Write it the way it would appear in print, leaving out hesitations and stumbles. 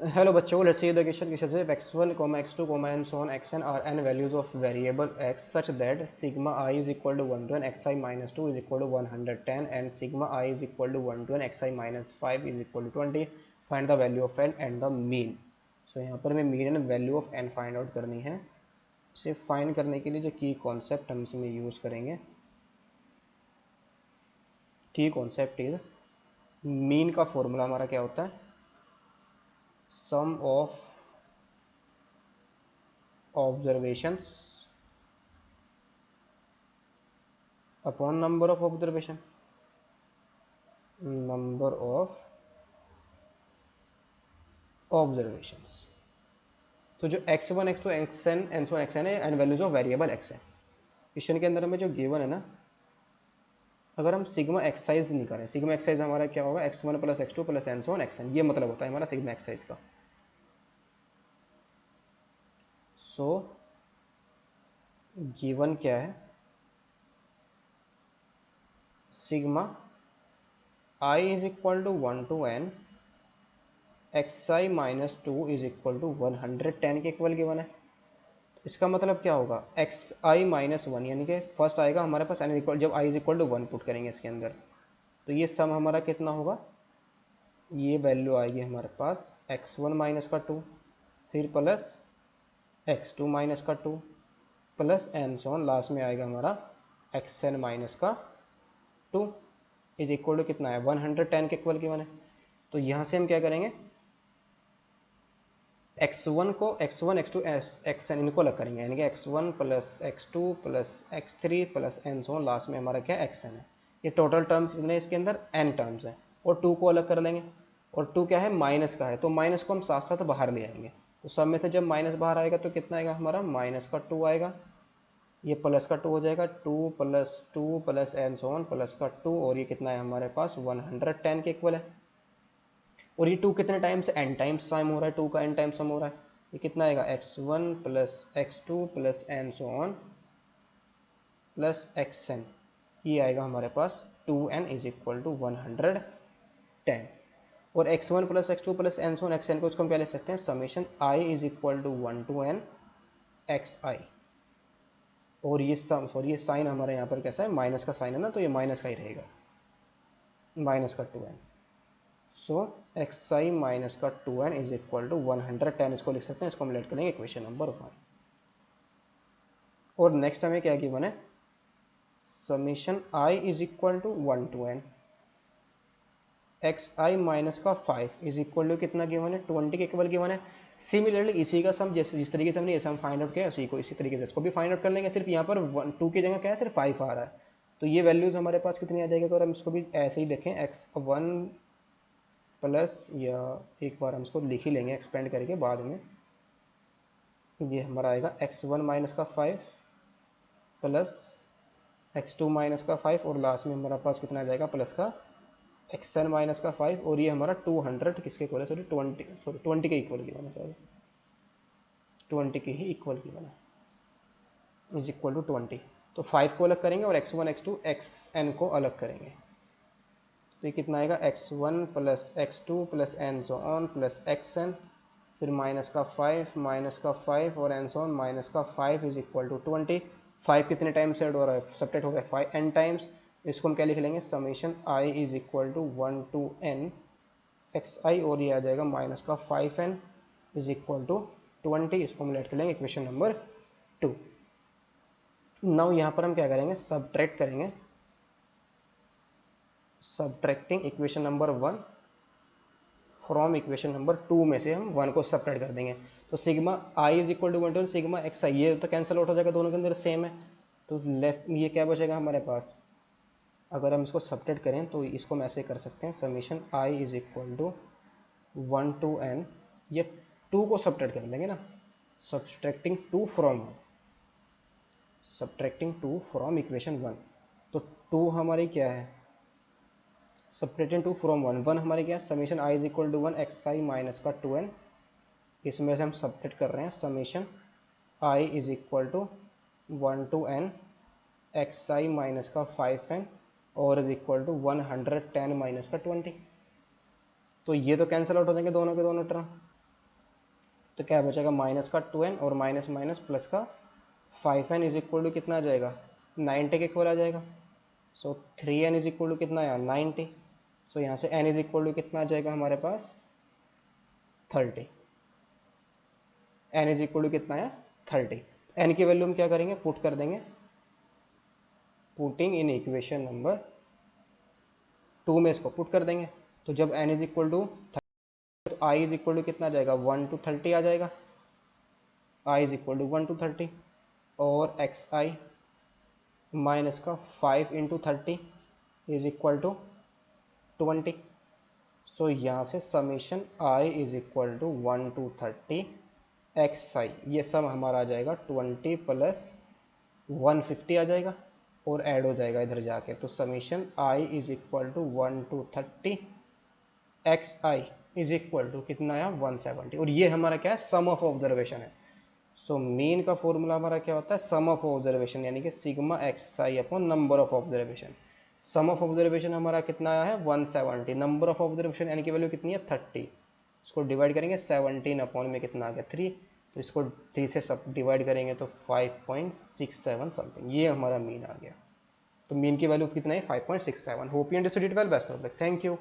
Hello बच्चों, let's see the question. Question is x1, x2, and so on xn are n values of variable x such that sigma I is equal to 1 to n xi minus 2 is equal to 110 and sigma I is equal to 1 to n xi minus 5 is equal to 20. Find the value of n and the mean. So यहाँ पर हमें mean and value of n find out करनी है. इसे find करने के लिए जो key concept हम इसमें use करेंगे, key concept is mean का formula हमारा क्या होता है, sum of observations upon number of observation, number of observations. तो जो x1 x2 xn n1 xn है and values of variable x है. क्वेश्चन के अंदर हमें जो गिवन है ना, अगर हम सिग्मा एक्साइज नहीं करें, सिग्मा एक्साइज हमारा क्या होगा, x1 plus x2 plus n1 xn, ये मतलब होता है हमारा सिग्मा एक्साइज का. सो गिवन क्या है, sigma i is equal to 1 to n xi minus 2 is equal to 110 के इक्वल गिवन है. इसका मतलब क्या होगा, एक्स आई माइनस वन, यानी कि फर्स्ट आएगा हमारे पास एन इक्वल, जब i is equal to one put करेंगे इसके अंदर, तो ये सम हमारा कितना होगा, ये वैल्यू आएगी हमारे पास एक्स वन माइनस का टू, फिर प्लस एक्स टू माइनस का two, plus and so on, last में आएगा हमारा एक्स एन माइनस का टू इज इक्वल टू कितना है, 110 के इक्वल गिवन है. तो यहाँ से हम क्या करेंगे, x1 को x1 x2 xn इनको अलग करेंगे, यानी कि x1 plus x2 plus x3 plus n so last में हमारा क्या xn है. ये टोटल टर्म्स कितने इसके अंदर n टर्म्स है, और 2 को अलग कर लेंगे, और 2 क्या है, माइनस का है, तो माइनस को हम साथ साथ बाहर ले आएंगे. तो सब में से जब माइनस बाहर आएगा तो कितना आएगा हमारा, माइनस का 2 आएगा, ये प्लस का 2 हो जाएगा, 2 प्लस एन सोन प्लस का 2, और ये कितना है हमारे पास 110 के इक्वल है. और ये 2 कितने टाइम्स, एन टाइम्स सम हो रहा है, 2 का एन टाइम्स सम हो रहा है. ये कितना आएगा, x1 plus x2 plus and so on plus xn, ये आएगा हमारे पास 2n इज इक्वल टू 110. और x1 plus x2 plus and so xn को उसको हम क्या लिख सकते हैं, summation i is equal to 1 to n xi. और ये सम सॉरी ये साइन हमारे यहाँ पर कैसा है, माइनस का साइन है ना, तो ये माइनस का ही रहेगा, माइनस का 2n. So x i minus का 2n इज इक्वल टू 110, इसको लिख सकते हैं, इसको हम लेट करेंगे इक्वेशन नंबर 1. और नेक्स्ट हमें क्या गिवन है, summation i is equal to 1 to n x i minus का 5 इज इक्वल टू कितना गिवन है, 20 के इक्वल गिवन है. सिमिलरली इसी का सम जैसे जिस तरीके से हमने ये सम फाइंड आउट किया उसी को इसी तरीके से इसको भी फाइंड आउट कर लेंगे, सिर्फ यहाँ पर 2 की जगह क्या है, सिर्फ 5 आ रहा है. तो ये वैल्यूज हमारे पास कितनी आ जाएगी, अगर हम इसको भी ऐसे ही देखें, x1 प्लस, या एक बार हम इसको लिख ही लेंगे एक्सपेंड करके बाद में, ये हमारा आएगा x1 माइनस का 5 प्लस x2 माइनस का 5, और लास्ट में हमारा पास कितना आ जाएगा, प्लस का xn माइनस का 5, और ये हमारा 200 किसके इक्वल है, सॉरी 20 के इक्वल की बना, सॉरी 20 के ही इक्वल की बना, इज इक्वल टू 20. तो 5 को अलग करेंगे और x1 x2 xn को अलग करेंगे, तो ये कितना आएगा, x1 plus x2 plus and so on plus xn, फिर माइनस का 5 और एन सो ऑन माइनस का 5 इज इक्वल टू 20. 5 कितने टाइम्स ऐड हो रहा है, सब्ट्रैक्ट हो गया 5 n टाइम्स. इसको हम क्या लिख लेंगे, summation i is equal to 1 to n xi, और ये आ जाएगा माइनस का 5n इज इक्वल टू 20. इसको हम लेट कर लेंगे इक्वेशन नंबर 2. नाउ यहाँ पर हम क्या करेंगे, सब्ट्रैक्ट करेंगे, subtracting equation number 1 from equation number 2 में से हम 1 को सब्ट्रैक्ट कर देंगे. तो sigma i is equal to 1 to sigma x i, ये तो कैंसिल आउट हो जाएगा, दोनों के अंदर सेम है. तो लेफ्ट ये क्या बचेगा हमारे पास, अगर हम इसको सब्ट्रैक्ट करें तो इसको हम ऐसे कर सकते हैं, summation i is equal to 1 to n, ये 2 को सब्ट्रैक्ट कर लेंगे ना, subtracting 2 from, subtracting 2 from equation 1. तो 2 हमारी क्या है, सब्ट्रैक्टिंग 2 फ्रॉम 1 हमारी क्या है, summation i is equal to 1 x i minus का 2n, इसमें से हम सब्ट्रैक्ट कर रहे हैं summation i is equal to 1 to n x i minus का 5n और इज इक्वल टू 110 माइनस का 20. तो ये तो कैंसिल आउट हो जाएंगे दोनों के दोनों टर्म, तो क्या बचेगा, माइनस का 2n और माइनस माइनस प्लस का 5n इज इक्वल टू कितना आ जाएगा, 90 के इक्वल आ जाएगा। सो 3n इज इक्वल टू कितना आया, 90। सो यहाँ से n इज इक्वल टू कितना आ जाएगा हमारे पास, 30। n इज इक्वल टू कितना आया, 30। n की वैल्यू हम क्या करेंगे, पुट कर देंगे, पुटिंग इन इक्वेशन नंबर 2 में इसको पुट कर देंगे। तो जब n इज इक्वल टू, तो i इज इक्वल टू कितना आ जाएगा, 1 to 30 आ जाएगा, i is equal to 1 to 30, और xi माइनस का 5 into 30 is equal to 20। So यहाँ से summation i is equal to 1 to 30 xi, ये सम हमारा आ जाएगा 20 प्लस 150 आ जाएगा और ऐड हो जाएगा इधर जाके। तो summation i is equal to 1 to 30 xi is equal to कितना आया, 170। और ये हमारा क्या है, सम ऑफ ऑब्जर्वेशन है। सो मीन का फॉर्मूला हमारा क्या होता है, सम ऑफ ऑब्जर्वेशन, यानी कि sigma xi upon number of observation. Sum of observation हमारा कितना आया है, 170। नंबर ऑफ ऑब्जर्वेशन यानी कि वैल्यू कितनी है, 30। इसको डिवाइड करेंगे 17 अपॉन में कितना आ गया, 3। तो इसको 3 से सब डिवाइड करेंगे तो 5.67 समथिंग, ये हमारा मीन आ गया। तो मीन की वैल्यू कितना है, 5.67। Hope you understood it well, best of luck, thank you.